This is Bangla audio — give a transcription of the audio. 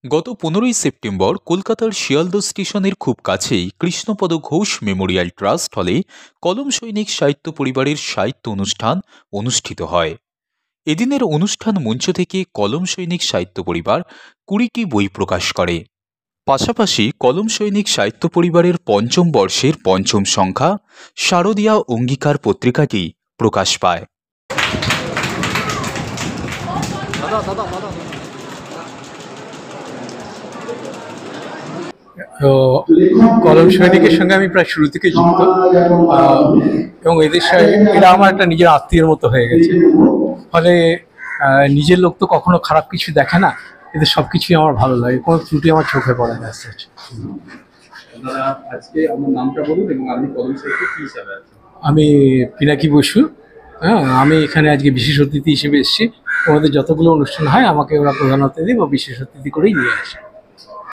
গত 15ই সেপ্টেম্বর কলকাতার শিয়ালদহ স্টেশনের খুব কাছেই কৃষ্ণপদ ঘোষ মেমোরিয়াল ট্রাস্ট হলে কলম সৈনিক সাহিত্য পরিবারের সাহিত্য অনুষ্ঠান অনুষ্ঠিত হয়। এদিনের অনুষ্ঠান মঞ্চ থেকে কলম সৈনিক সাহিত্য পরিবার 20টি বই প্রকাশ করে। পাশাপাশি কলম সৈনিক সাহিত্য পরিবারের পঞ্চম বর্ষের পঞ্চম সংখ্যা শারদীয়া অঙ্গীকার পত্রিকাটি প্রকাশ পায়। তো কলম সৈনিকের সঙ্গে আমি প্রায় শুরু থেকে যুক্ত এবং এদের এরা আমার একটা নিজের আত্মীয়ের মতো হয়ে গেছে। ফলে নিজের লোক তো কখনো খারাপ কিছু দেখে না, এদের সব কিছুই আমার ভালো লাগে, কোনো ত্রুটি আমার চোখে পড়ে না। আজকে আমার নামটা বলুন এবং আপনি কলম সাহিত্যে কি হিসাবে আছেন? আমি পিনাকি বসু। আমি এখানে আজকে বিশেষ অতিথি হিসেবে এসেছি। আমাদের যতগুলো অনুষ্ঠান হয় আমাকে ওরা প্রধান অতিথি বা বিশেষ অতিথি করেই নিয়ে আসে।